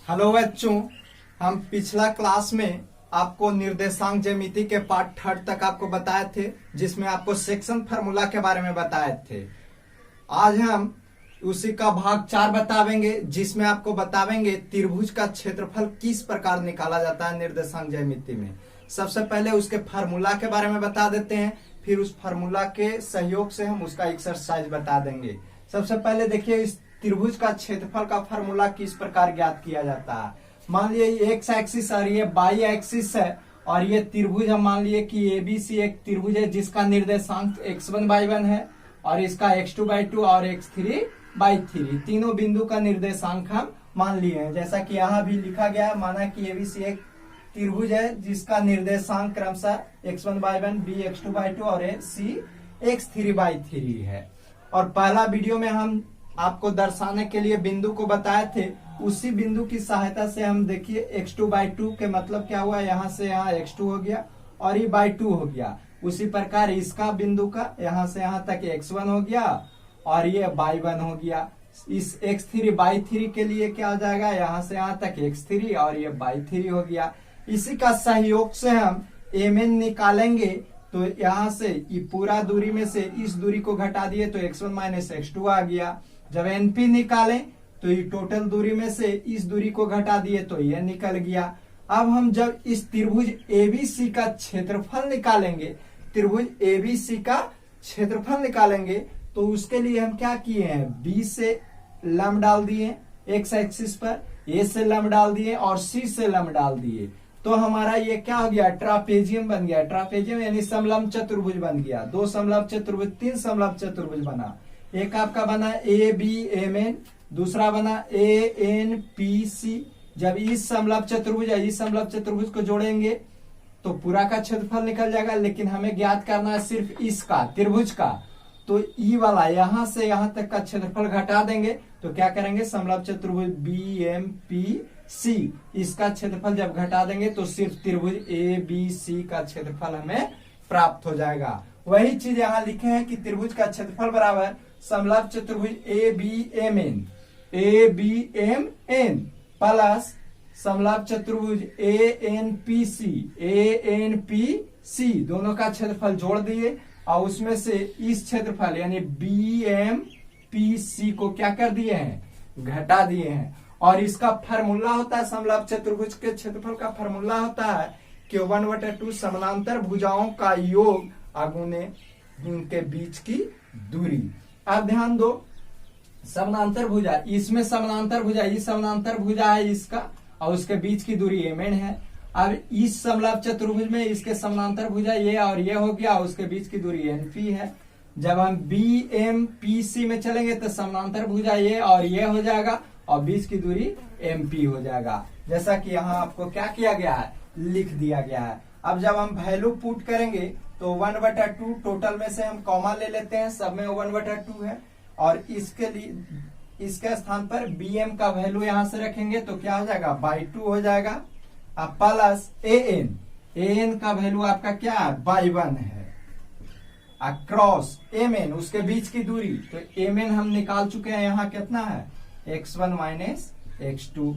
Hello बच्चों, हम पिछला क्लास में आपको निर्देशांक ज्यामिति के पार्ट थर्ड तक आपको बताए थे, जिसमें आपको सेक्शन फार्मूला के बारे में बताए थे। आज हम उसी का भाग 4 बतावेंगे, जिसमें आपको बतावेंगे त्रिभुज का क्षेत्रफल किस प्रकार निकाला जाता है निर्देशांक ज्यामिति में। सबसे पहले उसके फार्मूला के बारे में बता देते हैं, फिर उस फार्मूला के सहयोग से हम उसका एक्सरसाइज बता देंगे। सबसे पहले देखिए, इस त्रिभुज का क्षेत्रफल का फार्मूला किस प्रकार ज्ञात किया जाता है। मान लिए ये एक्स एक्सिस और ये वाई एक्सिस है, और ये त्रिभुज हम मान लिए कि एबीसी एक त्रिभुज है जिसका निर्देशांक x1/1 है, और इसका x2/2 और x3/3 तीनों बिंदु का निर्देशांक हम मान लिए हैं। जैसा कि यहाँ भी लिखा गया है, माना कि एबीसी एक त्रिभुज है जिसका निर्देशांक क्रमशः x1/1, b x2/2 और c x3/3 है। और पहला वीडियो में हम आपको दर्शाने के लिए बिंदु को बताए थे, उसी बिंदु की सहायता से हम देखिए x2/2 के मतलब क्या हुआ, यहाँ से यहाँ x2 हो गया और ये by2 हो गया। उसी प्रकार इसका बिंदु का यहाँ से यहाँ तक x1 हो गया और ये by1 हो गया। इस x3/3 के लिए क्या हो जाएगा, यहाँ से यहाँ तक x3 और ये by3 हो गया। इसी का सहयोग से हम mn निकालेंगे, तो यहाँ से ये पूरा दूरी में से इस दूरी को घटा दिए तो x1 - x2 आ गया। जब np निकालें तो ये टोटल दूरी में से इस दूरी को घटा दिए तो यह निकल गया। अब हम जब इस त्रिभुज एबीसी का क्षेत्रफल निकालेंगे, त्रिभुज एबीसी का क्षेत्रफल निकालेंगे, तो उसके लिए हम क्या किए हैं, बी से लंब डाल दिए एक्स एक्सिस पर, ए से लंब डाल दिए और सी से लंब डाल दिए, तो हमारा ये क्या हो गया, ट्रापेजियम बन गया। ट्रापेजियम यानी समलंब चतुर्भुज बन गया। 2 समलंब चतुर्भुज, 3 समलंब चतुर्भुज बना। एक आपका बना ए बी एम एन, दूसरा बना ए एन पी सी। जब इस समलंब चतुर्भुज या इस समलंब चतुर्भुज को जोड़ेंगे तो पूरा का क्षेत्रफल निकल जाएगा, लेकिन हमें ज्ञात करना है सिर्फ इसका, त्रिभुज का। तो ई वाला यहां से यहां तक का क्षेत्रफल घटा देंगे, तो क्या करेंगे, समलंब चतुर्भुज बी एम पी सी, इसका क्षेत्रफल जब घटा देंगे तो सिर्फ त्रिभुज ए बी सी का क्षेत्रफल हमें प्राप्त हो जाएगा। वही चीज यहाँ लिखे हैं कि त्रिभुज का क्षेत्रफल बराबर समलंब चतुर्भुज A B M N plus समलंब चतुर्भुज ए एन पी सी, दोनों का क्षेत्रफल जोड़ दिए और उसमें से इस क्षेत्रफल यानी बी एम पी सी को क्या कर दिए हैं, घटा दिए हैं। और इसका फार्मूला होता है, समलंब चतुर्भुज के क्षेत्रफल का फार्मूला होता है कि 1/2 समानांतर भुजाओं का योग अगुने उनके बीच की दूरी। अब ध्यान दो, समानांतर भुजा, इसमें समानांतर भुजा, इस समानांतर भुजा है इसका, और उसके बीच की दूरी mn है। अब इस समलंब चतुर्भुज में इसके समानांतर भुजा ये और ये हो गया, उसके बीच की दूरी np है। जब हम BMPC में चलेंगे तो समानांतर भुजा ये और ये हो जाएगा और बीच की दूरी MP हो जाएगा, जैसा कि यहाँ आपको क्या किया गया है, लिख दिया गया है। अब जब हम वैल्यू पुट करेंगे तो 1/2 टोटल में से हम कॉमा ले लेते हैं, सब में 1/2 है, और इसके लिए इसके स्थान पर bm का वैल्यू यहां से रखेंगे तो क्या हो जाएगा, by2 हो जाएगा। अब प्लस an का वैल्यू आपका क्या है, by1 है, क्रॉस mn उसके बीच की दूरी, तो mn हम निकाल चुके हैं, यहाँ कितना है, x1 - x2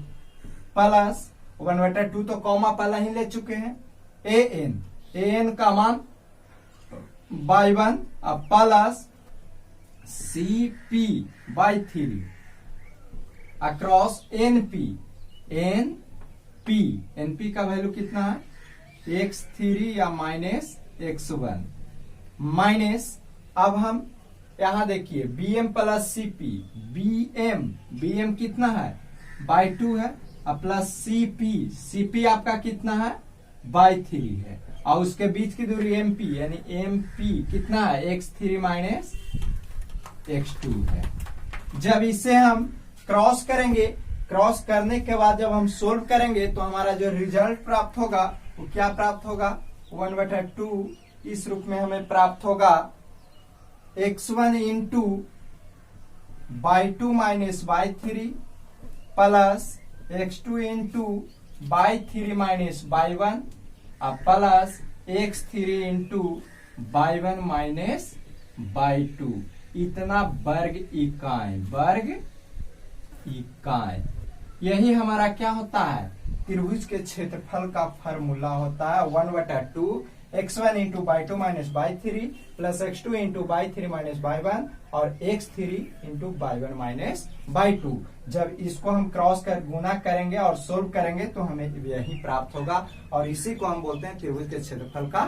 प्लस 1/2 तो कॉमा पहला ही ले चुके हैं, an का मान by1 plus CP/3 across NP का वैल्यू कितना है, x3 या -x1 माइनस। अब हम यहां देखिए BM प्लस CP, BM कितना है, by2 है, प्लस CP आपका कितना है, by3 है, और उसके बीच की दूरी MP यानी MP कितना है, x3 - x2 है। जब इसे हम क्रॉस करेंगे, क्रॉस करने के बाद जब हम सोल्व करेंगे तो हमारा जो रिजल्ट प्राप्त होगा वो क्या प्राप्त होगा, 1/2 इस रूप में हमें प्राप्त होगा, x1 into by2 - by3 plus x2 into by3 - by1 plus x3 into by1 - by2, इतना वर्ग इकाई यही हमारा क्या होता है, त्रिभुज के क्षेत्रफल का फॉर्मूला होता है 1/2 x1 into by two minus by three plus x2 into by three minus by one और x3 into by one minus by two. जब इसको हम क्रॉस कर गुना करेंगे और सोल्व करेंगे तो हमें यही प्राप्त होगा और इसी को हम बोलते हैं त्रिभुज के क्षेत्रफल का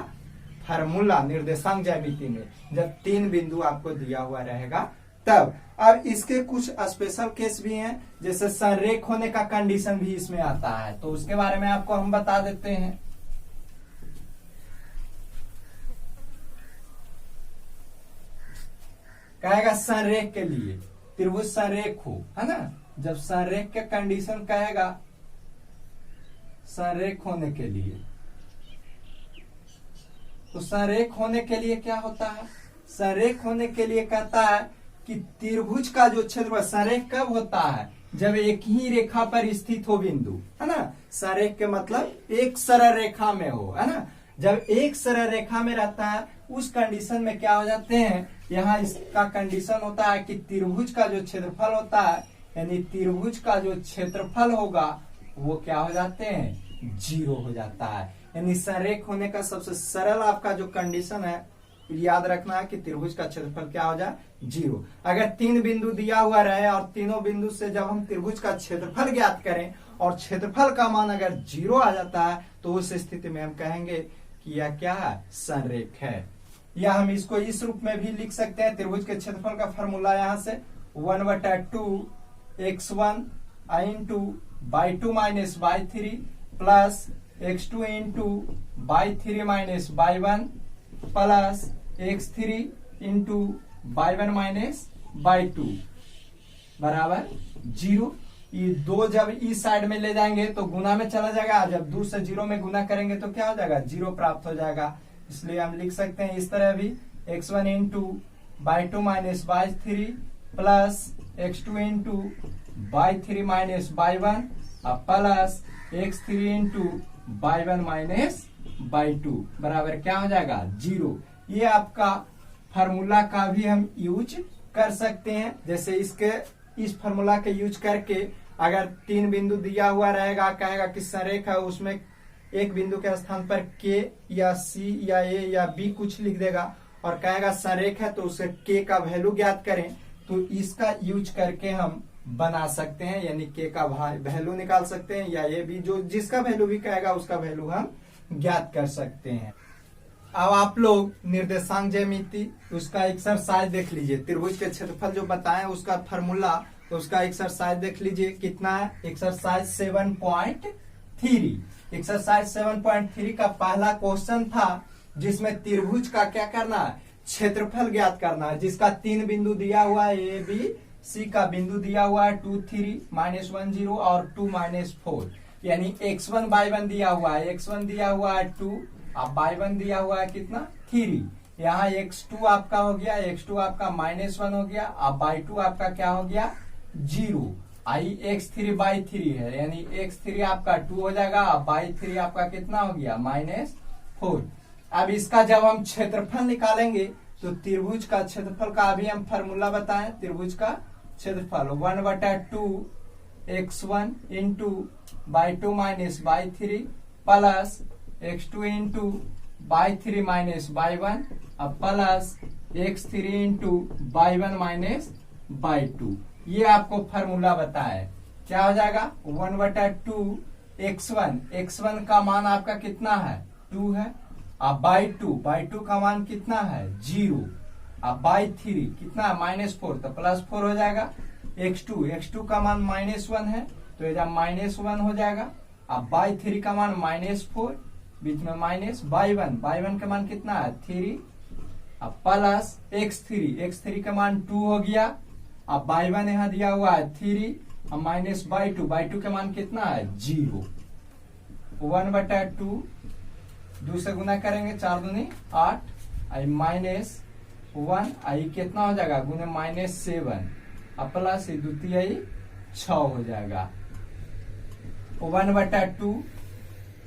फार्मूला निर्देशांक ज्यामिति में, जब 3 बिंदु आपको दिया हुआ रहेगा तब। अब इसके कुछ स्पेशल केस भी हैं, जैसे संरेख होने का कंडीशन भी इसमें आता है, तो उसके बारे में आपको हम बता देते हैं। कहेगा संरेख के लिए त्रिभुज संरेख हो, है ना, जब संरेख के कंडीशन कहेगा संरेख होने के लिए, तो संरेख होने के लिए क्या होता है, संरेख होने के लिए कहता है कि त्रिभुज का जो क्षेत्र, संरेख कब होता है, जब एक ही रेखा पर स्थित हो बिंदु, है ना। संरेख के मतलब एक सरल रेखा में हो, है ना। जब एक सरल रेखा में रहता है उस कंडीशन में क्या हो जाते हैं, यहाँ इसका कंडीशन होता है कि त्रिभुज का जो क्षेत्रफल होता है, यानी त्रिभुज का जो क्षेत्रफल होगा वो क्या हो जाते हैं, 0 हो जाता है। यानी संरेख होने का सबसे सरल आपका जो कंडीशन है, याद रखना है कि त्रिभुज का क्षेत्रफल क्या हो जाए, 0। अगर 3 बिंदु दिया हुआ रहे और तीनों बिंदु से जब हम त्रिभुज का क्षेत्रफल ज्ञात करें और क्षेत्रफल का मान अगर 0 आ जाता है तो उस स्थिति में हम कहेंगे कि यह क्या है, संरेख है। या हम इसको इस रूप में भी लिख सकते हैं, त्रिभुज के क्षेत्रफल का फॉर्मूला यहाँ से 1/2 x1 into by two minus by three plus x2 into by three minus by one plus x3 into by one minus by two बराबर 0। ये 2 जब इस साइड में ले जाएंगे तो गुना में चला जाएगा, जब 2 से 0 में गुना करेंगे तो क्या हो जाएगा, 0 प्राप्त हो जाएगा। इसलिए हम लिख सकते हैं इस तरह भी x1 into by two minus by three plus x2 into by three minus by one plus x3 into by one minus by two बराबर क्या हो जाएगा, 0। ये आपका फार्मूला का भी हम यूज कर सकते हैं। जैसे इसके इस फार्मूला के यूज करके अगर 3 बिंदु दिया हुआ रहेगा, कहेगा कि संरेख है, उसमें एक बिंदु के स्थान पर K या C या A या B कुछ लिख देगा और कहेगा संरेख है, तो उसे K का वैल्यू ज्ञात करें, तो इसका यूज करके हम बना सकते हैं, यानी K का वैल्यू निकाल सकते हैं, या ये भी जो जिसका वैल्यू भी कहेगा उसका वैल्यू हम ज्ञात कर सकते हैं। अब आप लोग निर्देशांक ज्यामिति उसका एक्सरसाइज देख लीजिए, त्रिभुज के क्षेत्रफल जो बताएं उसका फॉर्मूला, तो उसका एक्सरसाइज देख लीजिए कितना है, एक्सरसाइज 7.3। एक्सरसाइज 7.3 का पहला क्वेश्चन था जिसमें त्रिभुज का क्या करना है, क्षेत्रफल ज्ञात करना है, जिसका 3 बिंदु दिया हुआ है, ए बी सी का बिंदु दिया हुआ है 2 3 -1 0 और 2 -4, यानी x1 y1 दिया हुआ है, x1 दिया हुआ है 2 अब y1 दिया हुआ है कितना 3। यहाँ x2 आपका हो गया, x2 आपका -1 हो गया, अब y2 आपका क्या हो गया 0। आई x3 बाई 3 है, यानी x3 आपका 2 हो जाएगा, अब बाई 3 आपका कितना हो गया -4। अब इसका जब हम क्षेत्रफल निकालेंगे तो त्रिभुज का क्षेत्रफल का अभी हम फार्मूला बताएं, त्रिभुज का क्षेत्रफल 1/2 x1 into by two minus by three plus x2 into by three minus by one plus x3 into by one minus by two. ये आपको फार्मूला बताया, क्या हो जाएगा 1/2 x1 का मान आपका कितना है 2 है, अब बाई टू का मान कितना है 0, अब बाई थ्री कितना है -4 तो +4 हो जाएगा। x2 का मान -1 है तो ये -1 हो जाएगा, अब बाई थ्री का मान -4 बीच में माइनस बाई वन का मान कितना है 3, अब प्लस x3 का मान 2 हो गया, अब बाई वन यहाँ दिया हुआ है 3, अब माइनस बाई टू का मान कितना है 0। 1/2 2 से गुना करेंगे 4 दूनी 8 आई -1 आई कितना हो जाएगा गुने -7 अब प्लस द्वितीय 6 हो जाएगा। 1/2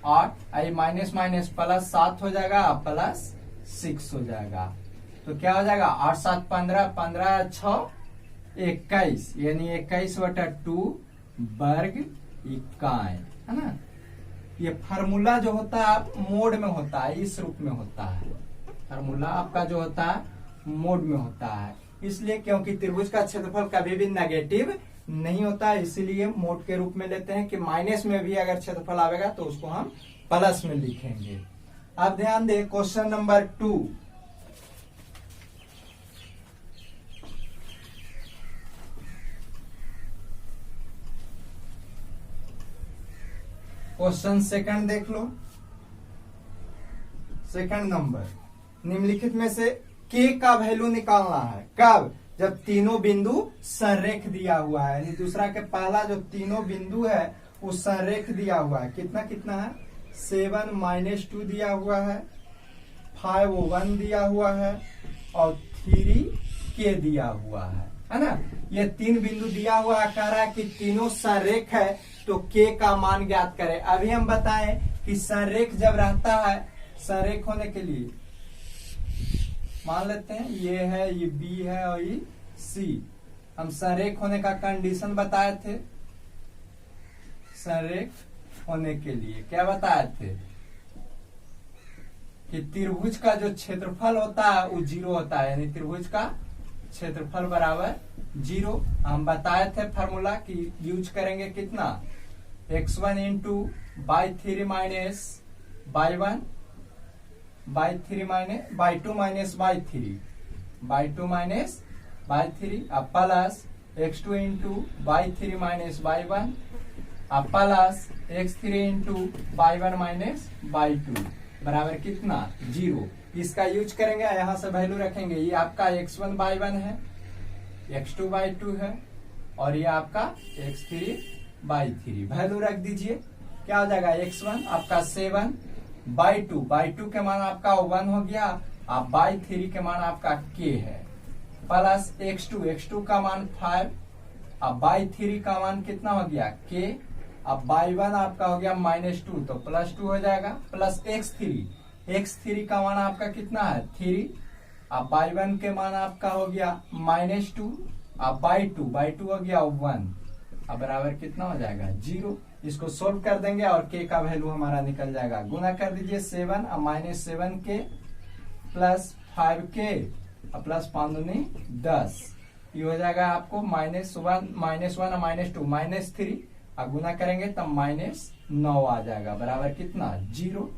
8 आई माइनस प्लस 7 हो जाएगा अब प्लस 6 हो जाएगा, तो क्या हो जाएगा 8 7 15 15 6 21, यानी 21/2 वर्ग इकाई, है ना। ये फार्मूला जो होता है मोड में होता है, इस रूप में होता है। फार्मूला आपका जो होता है मोड में होता है, इसलिए क्योंकि त्रिभुज का क्षेत्रफल कभी भी नेगेटिव नहीं होता है, इसीलिए मोड के रूप में लेते हैं कि माइनस में भी अगर क्षेत्रफल आएगा तो उसको हम प्लस में लिखेंगे। अब ध्यान दें क्वेश्चन नंबर 2। क्वेश्चन सेकंड देख लो। सेकंड नंबर, निम्नलिखित में से के का वैल्यू निकालना है। कब? जब तीनों बिंदु संरेख दिया हुआ है, यानी दूसरा के पहला जो तीनों बिंदु है वो संरेख दिया हुआ है। कितना कितना है? 7 - 2 दिया हुआ है, 5 1 दिया हुआ है और 3 के दिया हुआ है ना। ये तीन बिंदु दिया हुआ है, कह रहा है कि तीनों संरेख है तो के का मान ज्ञात करें। अभी हम बताएं कि संरेख जब रहता है, संरेख होने के लिए मान लेते हैं ये है, ये बी है और ये सी। हम संरेख होने का कंडीशन बताए थे। संरेख होने के लिए क्या बताए थे कि त्रिभुज का जो क्षेत्रफल होता है वो 0 होता है, यानी त्रिभुज का क्षेत्रफल बराबर 0। हम बताए थे फार्मूला कि यूज करेंगे कितना, x1 into by3 minus by1 by2 minus by2 minus by3 अब plus x2 into by3 minus by1 अब plus x3 into by1 minus by2 बराबर कितना 0। इसका यूज करेंगे, यहां से वैल्यू रखेंगे। ये आपका x1 by1 है, x2 by2 है और ये आपका x3 by3 वैल्यू रख दीजिए। क्या हो जाएगा, x1 आपका 7 by2 के मान आपका 1 हो गया, अब by3 के मान आपका k है, प्लस x2 का मान 5, अब by3 का मान कितना हो गया k, अब by1 आपका हो गया -2 तो +2 हो जाएगा, प्लस x3 का मान आपका कितना है 3, अब by1 के मान आपका हो गया -2, अब by2 हो गया 1, अब बराबर कितना हो जाएगा 0। इसको सोल्व कर देंगे और k का वैल्यू हमारा निकल जाएगा। गुना कर दीजिए 7 अब -7k प्लस 5k अब प्लस 5 दूनी 10, ये हो जाएगा आपको -1 -2 -3 अब गुना करेंगे तब -9 आ जाएगा, बराबर कितना 0।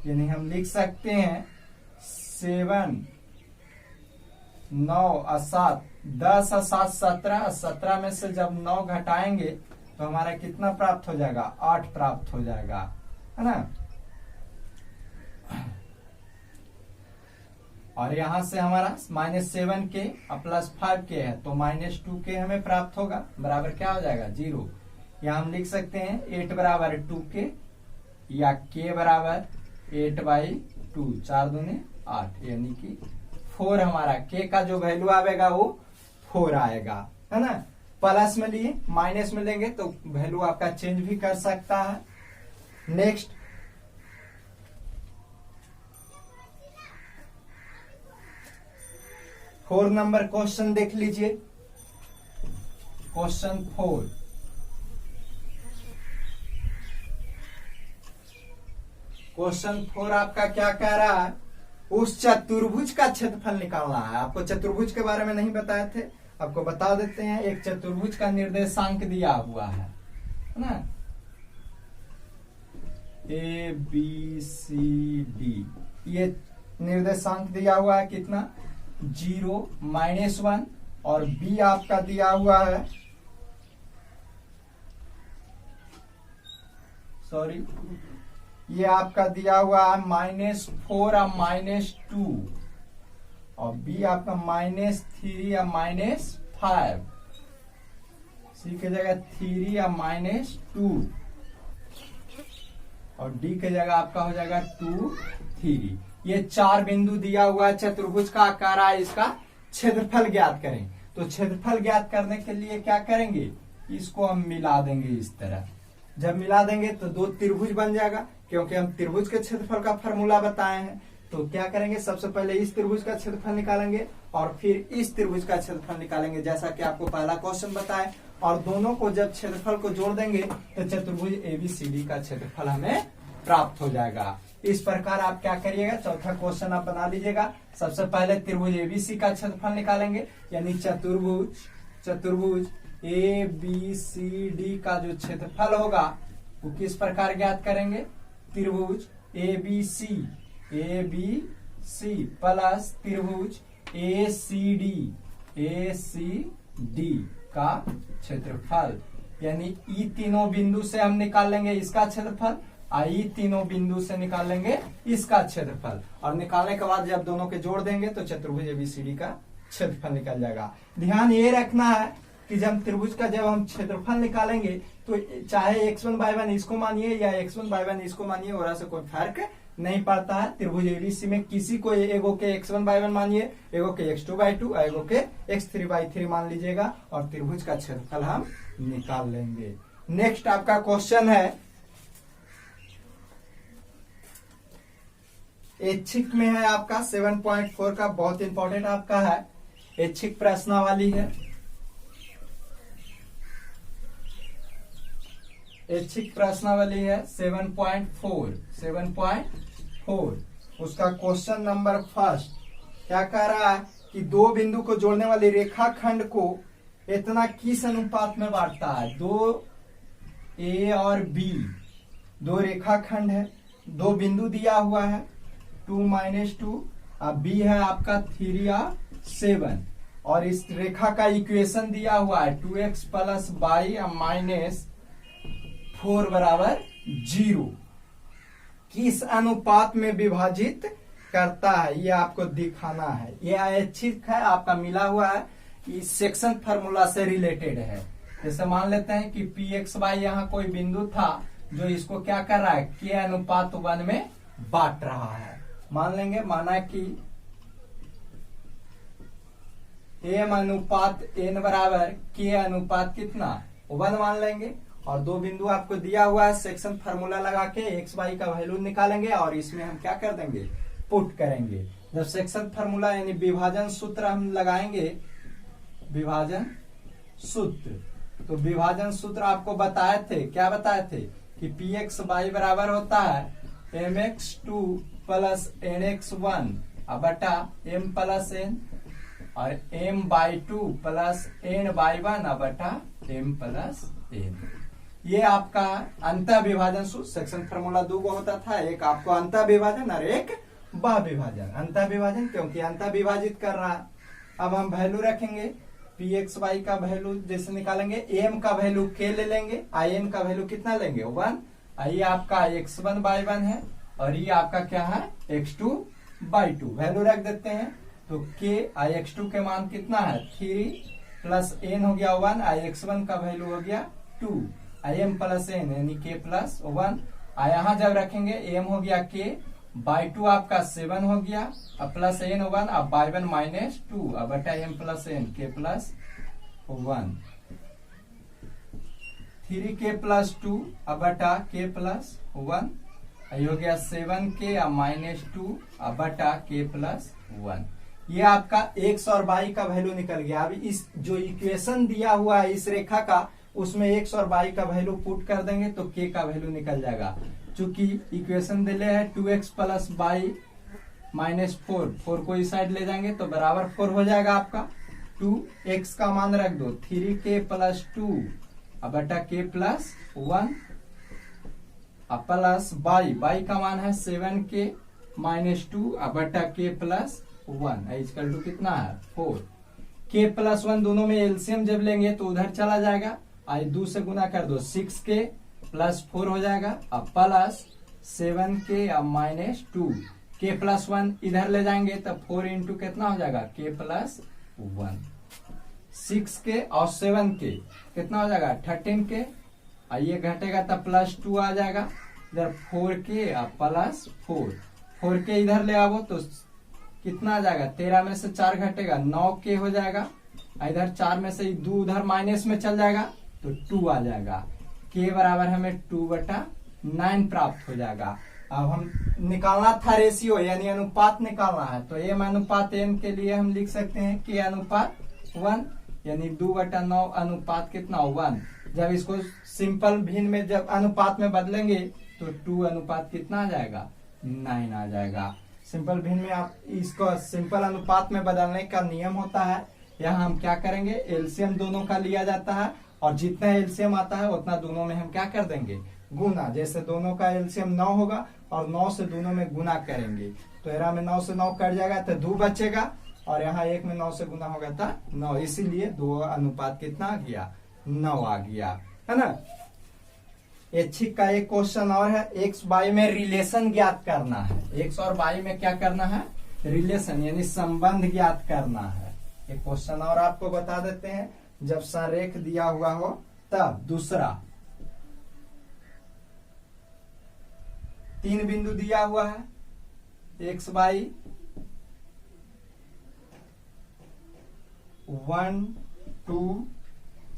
यानी हम लिख सकते हैं 7 9 और 7 10 और 7 17, 17 में से जब 9 घटाएंगे तो हमारा कितना प्राप्त हो जाएगा 8 प्राप्त हो जाएगा, है ना। और यहां से हमारा -7k और +5k है तो -2k हमें प्राप्त होगा, बराबर क्या हो जाएगा 0। या हम लिख सकते हैं 8 बराबर 2k या k बराबर 8/2, 4 दूनी 8, यानी कि 4 हमारा k का जो वैल्यू आएगा वो 4 आएगा, है ना। प्लस में लिए माइनस में लेंगे तो वैल्यू आपका चेंज भी कर सकता है। नेक्स्ट फोर नंबर क्वेश्चन देख लीजिए। क्वेश्चन 4, क्वेश्चन 4 आपका क्या कह रहा है, उस चतुर्भुज का क्षेत्रफल निकालना है। आपको चतुर्भुज के बारे में नहीं बताए थे, आपको बता देते हैं। एक चतुर्भुज का निर्देशांक दिया हुआ है ना, ABCD, ये निर्देशांक दिया हुआ है कितना 0 -1 और B आपका दिया हुआ है, सॉरी ये आपका दिया हुआ है -4 और -2 और B आपका -3 या -5, C के जगह 3 या -2 और D के जगह आपका हो जाएगा 2 3। ये 4 बिंदु दिया हुआ है, चतुर्भुज का आकार है, इसका क्षेत्रफल ज्ञात करें। तो क्षेत्रफल ज्ञात करने के लिए क्या करेंगे, इसको हम मिला देंगे इस तरह। जब मिला देंगे तो 2 त्रिभुज बन जाएगा, क्योंकि हम त्रिभुज के क्षेत्रफल का फॉर्मूला बताए हैं। तो क्या करेंगे, सबसे पहले इस त्रिभुज का क्षेत्रफल निकालेंगे और फिर इस त्रिभुज का क्षेत्रफल निकालेंगे, जैसा कि आपको पहला क्वेश्चन बताए और दोनों को जब क्षेत्रफल को जोड़ देंगे तो चतुर्भुज एबीसीडी का क्षेत्रफल हमें प्राप्त हो जाएगा। इस प्रकार आप क्या करिएगा, चौथा क्वेश्चन आप बना लीजिएगा। सबसे पहले त्रिभुज एबीसी का क्षेत्रफल निकालेंगे, यानी चतुर्भुज ए बी सी डी का जो क्षेत्रफल होगा वो किस प्रकार ज्ञात करेंगे, त्रिभुज ए बी सी प्लस त्रिभुज ए सी डी का क्षेत्रफल, यानी ई तीनों बिंदु से हम निकाल लेंगे इसका क्षेत्रफल, आई तीनों बिंदु से निकाल लेंगे इसका क्षेत्रफल, और निकालने के बाद जब दोनों के जोड़ देंगे तो चतुर्भुज एबीसीडी का क्षेत्रफल निकल जाएगा। ध्यान ये रखना है कि जब त्रिभुज का जब हम क्षेत्रफल निकालेंगे तो चाहे x1/1 इसको मानिए या x1/1 इसको मानिए, वहां से कोई फर्क नहीं पड़ता है। त्रिभुज एबीसी में किसी को एगो के x1/1 मानिए, एगो के x2/2, एगो के x3/3 मान लीजिएगा और त्रिभुज का क्षेत्रफल हम निकाल लेंगे। नेक्स्ट आपका क्वेश्चन है ऐच्छिक में है आपका 7.4 का, बहुत इंपॉर्टेंट आपका है, ऐच्छिक प्रश्नावली है। ऐच्छिक प्रश्नावली है 7.4। उसका क्वेश्चन नंबर फर्स्ट क्या कह रहा है कि दो बिंदु को जोड़ने वाली रेखाखंड को इतना किस अनुपात में बांटता है। दो ए और बी दो रेखाखंड है, दो बिंदु दिया हुआ है 2-2, अब बी है आपका 3 या 7, और इस रेखा का इक्वेशन दिया हुआ है 2x + y - 4 = 0। किस अनुपात में विभाजित करता है ये आपको दिखाना है। ये ऐच्छिक है, आपका मिला हुआ है, इस सेक्शन फार्मूला से रिलेटेड है। जैसे मान लेते हैं कि pxy यहाँ कोई बिंदु था जो इसको क्या कर रहा है, k/1 में बांट रहा है। मान लेंगे, माना कि m/n बराबर k/ कितना 1 मान लेंगे, और दो बिंदु आपको दिया हुआ है, सेक्शन फार्मूला लगा के x y का वैल्यू निकालेंगे और इसमें हम क्या कर देंगे, पुट करेंगे। जब सेक्शन फार्मूला यानी विभाजन सूत्र हम लगाएंगे, विभाजन सूत्र, तो विभाजन सूत्र आपको बताए थे, क्या बताए थे कि pxy बराबर होता है mx2 + nx1 बटा m + n, और m/2 + n/1 बटा m + n। ये आपका अंतः विभाजन सूत्र, सेक्शन फार्मूला दो होता था, एक आपको अंतः विभाजन और एक बाह्य विभाजन। अंतः विभाजन क्योंकि अंतः विभाजित कर रहा है। अब हम वैल्यू रखेंगे, pxy का वैल्यू जैसे निकालेंगे, m का वैल्यू k ले लेंगे, in का वैल्यू कितना लेंगे 1, ये आपका x1/1 है और ये आपका क्या है x2/2। वैल्यू रख देते हैं तो k x2 के मान कितना है 3 + n हो गया 1, x1 का वैल्यू हो गया 2, m + n यानी k + 1। यहाँ जब रखेंगे m हो गया k/2 आपका 7 हो गया, अब प्लस n 1, अब by1 - 2 बटा m + n k + 1, 3k + 2 बटा k + 1, ये हो गया 7k -2 बटा k + 1। ये आपका x और y का वैल्यू निकल गया। अब इस जो इक्वेशन दिया हुआ है इस रेखा का, उसमें x और y का वैल्यू पुट कर देंगे तो k का वैल्यू निकल जाएगा। चूंकि इक्वेशन दिले है 2x + y - 4 को इस साइड ले जाएंगे तो बराबर 4 हो जाएगा आपका। 2x का मान रख दो 3k + 2 बटा k + 1 प्लस y का मान है 7k - 2 बटा k + 1 इक्वल टू कितना है 4। k + 1 दोनों में एलसीएम जब लेंगे तो उधर चला जाएगा, 2 से गुना कर दो 6k + 4 हो जाएगा, अब प्लस 7k - 2, k + 1 इधर ले जाएंगे तब 4 × कितना हो जाएगा k + 1, 6k और 7k कितना हो जाएगा 13k, ये घटेगा तब +2 आ जाएगा, इधर 4k + 4k इधर ले आओ तो कितना आ जाएगा 13 में से 4 घटेगा 9k हो जाएगा, इधर 4 में से 2 उधर माइनस में चल जाएगा तो 2 आ जाएगा। k बराबर हमें 2/9 प्राप्त हो जाएगा। अब हम निकालना था रेशियो यानी अनुपात निकालना है, तो m/n के लिए हम लिख सकते हैं k/1, यानी 2/9 अनुपात कितना 1। जब इसको सिंपल भिन्न में जब अनुपात में बदलेंगे तो 2 अनुपात कितना आ जाएगा 9 आ जाएगा। सिंपल भिन्न में आप इसको सिंपल अनुपात में बदलने का नियम होता है। यहाँ हम क्या करेंगे, एलसीएम दोनों का लिया जाता है और जितना एलसीएम आता है उतना दोनों में हम क्या कर देंगे गुना। जैसे दोनों का एलसीएम 9 होगा और 9 से दोनों में गुना करेंगे तो यहाँ में 9 से 9 कट जाएगा तो 2 बचेगा और यहाँ 1 में 9 से गुना होगा था 9, इसीलिए 2 अनुपात कितना आ गया 9 आ गया, है ना। ऐच्छिक का एक क्वेश्चन और है, एक्स वाई में रिलेशन ज्ञात करना है। एक्स और वाई में क्या करना है, रिलेशन यानी संबंध ज्ञात करना है। एक क्वेश्चन और आपको बता देते हैं, जब संरेख दिया हुआ हो तब। दूसरा 3 बिंदु दिया हुआ है, एक्स वाई 1 2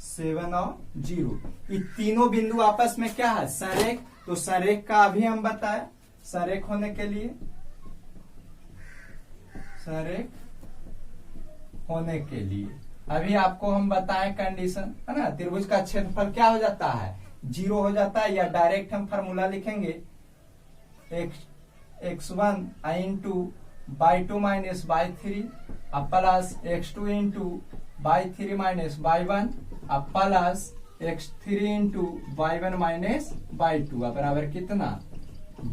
7 और 0, ये तीनों बिंदु आपस में क्या है संरेख। तो संरेख का अभी हम बताए, संरेख होने के लिए, संरेख होने के लिए अभी आपको हम बताए कंडीशन, है ना। त्रिभुज का क्षेत्रफल क्या हो जाता है 0 हो जाता है, या डायरेक्ट हम फार्मूला लिखेंगे x1 into y2 minus y3 plus x2 into y3 minus y1 plus x3 into y1 minus y2 बराबर कितना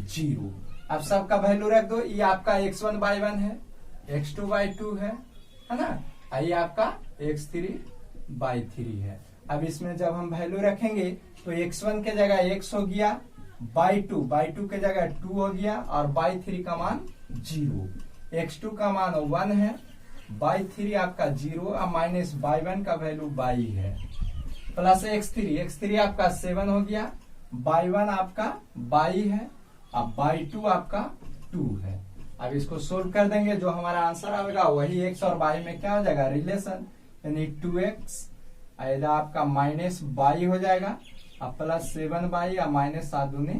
0। अब सबका वैल्यू रख दो, ये आपका x1 y1 है, x2 y2 है ना, ये आपका x3 y3 है। अब इसमें जब हम वैल्यू रखेंगे तो x1 के जगह x हो गया, y2 के जगह 2 हो गया और y3 का मान 0, x2 का मान 1 है, y3 आपका 0 और माइनस y1 का वैल्यू y है, प्लस x3 आपका 7 हो गया, y1 आपका y है, अब y2 आपका 2 है। अब इसको सोल्व कर देंगे, जो हमारा आंसर आएगा वही x और y में क्या हो जाएगा रिलेशन, यानी 2x आपका माइनस y हो जाएगा अब प्लस 7y और माइनस 7 दूनी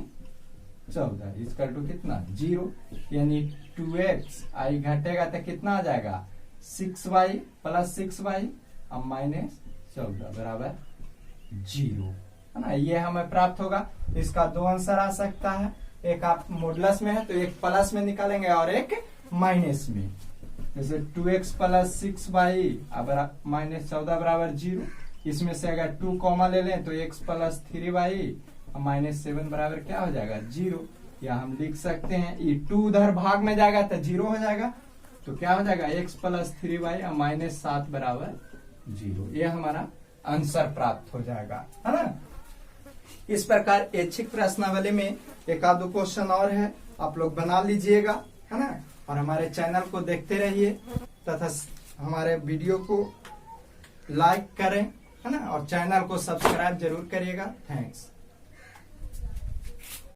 14 इसका टू कितना 0, यानी 2x आई घटेगा तो कितना आ जाएगा 6y प्लस 6y और माइनस 14 बराबर 0, है ना। ये हमें प्राप्त होगा। इसका 2 आंसर आ सकता है, एक आप मॉडुलस में है तो एक प्लस में निकालेंगे और एक माइनस में। जैसे 2x प्लस 6y माइनस 14 बराबर 0, इसमें से अगर 2 कॉमा ले लें तो x प्लस 3y माइनस 7 बराबर क्या हो जाएगा 0। या हम लिख सकते हैं ये 2 उधर भाग में जाएगा तो 0 हो जाएगा, तो क्या हो जाएगा x प्लस 3y माइनस 7 बराबर 0। ये हमारा आंसर प्राप्त हो जाएगा, है ना। इस प्रकार ऐच्छिक प्रश्नावली में एक आध क्वेश्चन और है, आप लोग बना लीजिएगा, है ना। और हमारे चैनल को देखते रहिए तथा हमारे वीडियो को लाइक करें, है ना, और चैनल को सब्सक्राइब जरूर करिएगा। थैंक्स।